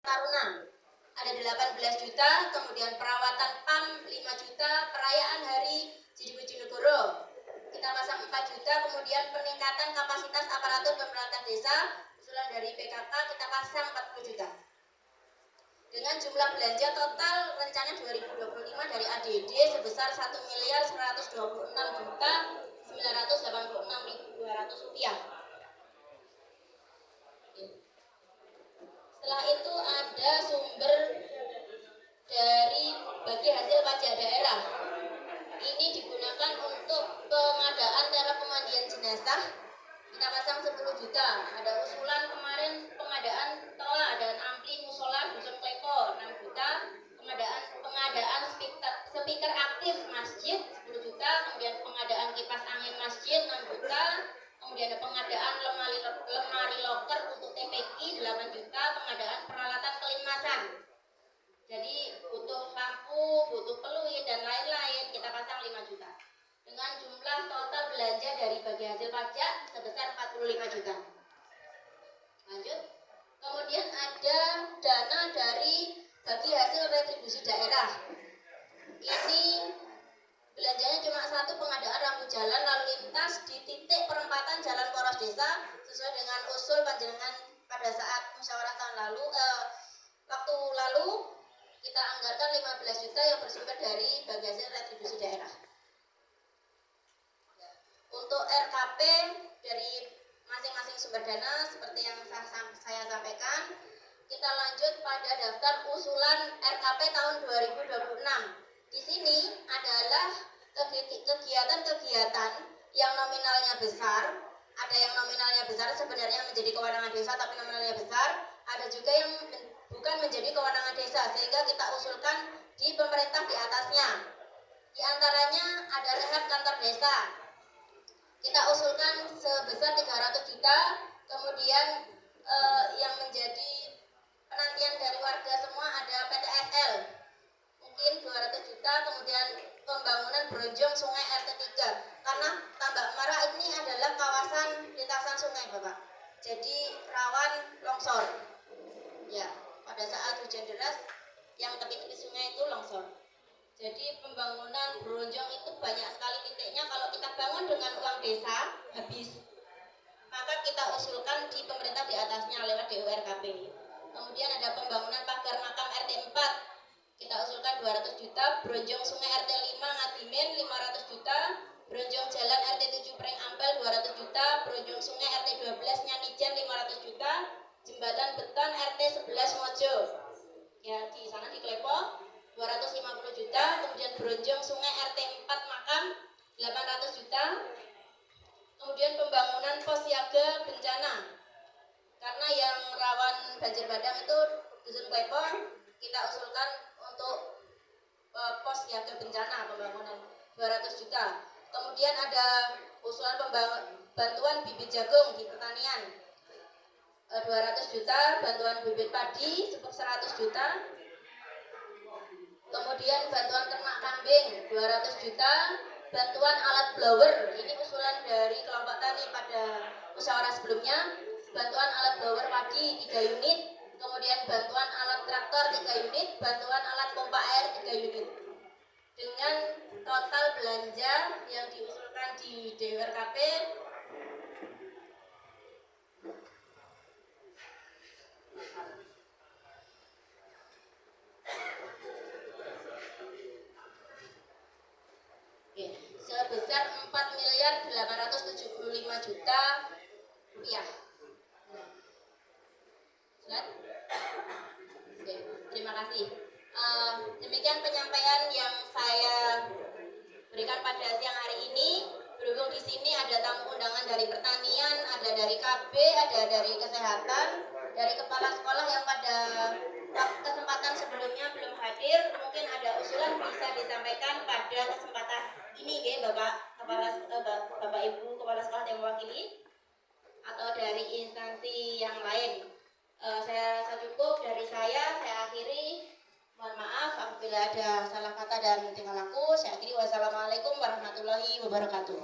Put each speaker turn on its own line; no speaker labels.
Taruna ada 18 juta, kemudian perawatan PAM 5 juta, perayaan Hari Jadi Bojonegoro kita pasang 4 juta, kemudian peningkatan kapasitas aparatur pemerintah desa usulan dari PKK kita pasang 40 juta. Dengan jumlah belanja total rencana 2025 dari ADD sebesar 1.126.986.200 rupiah. Setelah itu ada sumber dari bagi hasil pajak daerah. Ini digunakan untuk pengadaan tera pemandian jenazah. Kita pasang 10 juta. Ada usulan kemarin pengadaan toa dan ampli musola dusun Klepo 6 juta. Pengadaan speaker aktif masjid 10 juta. Kemudian pengadaan kipas angin masjid 6 juta. Kemudian ada pengadaan lemari loker untuk TPI 8 juta. Pengadaan peralatan kelimasan. Jadi butuh lampu, butuh peluit dan lain-lain kita pasang 5 juta. Dengan jumlah total belanja dari bagi hasil pajak sebesar 45 juta. Lanjut. Kemudian ada dana dari bagi hasil retribusi daerah. Ini belanjanya cuma satu, pengadaan rambu jalan lalu lintas di titik perempatan jalan poros desa sesuai dengan usul panjenengan pada saat musyawarah tahun lalu. Waktu lalu kita anggarkan 15 juta yang bersumber dari bagi hasil retribusi daerah. Untuk RKP dari masing-masing sumber dana seperti yang saya sampaikan, kita lanjut pada daftar usulan RKP tahun 2026. Di sini adalah kegiatan-kegiatan yang nominalnya besar. Ada yang nominalnya besar sebenarnya menjadi kewenangan desa tapi nominalnya besar. Ada juga yang bukan menjadi kewenangan desa sehingga kita usulkan di pemerintah di atasnya. Di antaranya ada rehab kantor desa. Kita usulkan sebesar 300 juta. Kemudian yang menjadi penantian dari warga semua ada PTSL mungkin 200 juta. Kemudian pembangunan Bronjong Sungai RT 3 karena Tambak Mara ini adalah kawasan lintasan sungai Bapak, jadi rawan longsor ya, pada saat hujan deras yang tepi-tepi sungai itu longsor. Jadi pembangunan Bronjong itu banyak sekali titiknya. Kalau kita bangun dengan uang desa habis, maka kita usulkan di pemerintah di atasnya lewat DURKP. Kemudian ada pembangunan pagar makam RT 4 kita usulkan 200 juta. Bronjong Sungai RT 5 Ngadimin 500 juta. Bronjong Jalan RT 7 Pring Ampel 200 juta. Bronjong Sungai RT 12 Nyanijan 500 juta. Jembatan Beton RT 11 Mojo ya, di sana di Klepo 250 juta. Kemudian Bronjong Sungai RT 4 Makam 800 juta. Kemudian pembangunan pos siaga bencana karena yang rawan banjir bandang itu dusun Klepo, kita usulkan untuk pos siaga bencana pembangunan 200 juta. Kemudian ada usulan bantuan bibit jagung di pertanian 200 juta, bantuan bibit padi 100 juta. Kemudian bantuan ternak kambing 200 juta, bantuan alat blower, ini usulan dari kelompok tani pada musyawarah sebelumnya. Bantuan alat blower padi 3 unit, kemudian bantuan alat traktor 3 unit, bantuan alat pompa air 3 unit. Dengan total belanja yang diusulkan di DURKP sebesar 4.875 juta rupiah. Oke, terima kasih. Demikian penyampaian yang saya berikan pada siang hari ini. Berhubung di sini ada tamu undangan dari pertanian, ada dari KB, ada dari kesehatan, dari kepala sekolah yang pada kesempatan sebelumnya belum hadir, mungkin ada usulan bisa disampaikan pada kesempatan ini ya Bapak Ibu kepala sekolah yang mewakili atau dari instansi yang lain. Saya cukup dari saya akhiri. Mohon maaf apabila ada salah kata dan tingkah laku. Saya akhiri. Wassalamualaikum warahmatullahi wabarakatuh.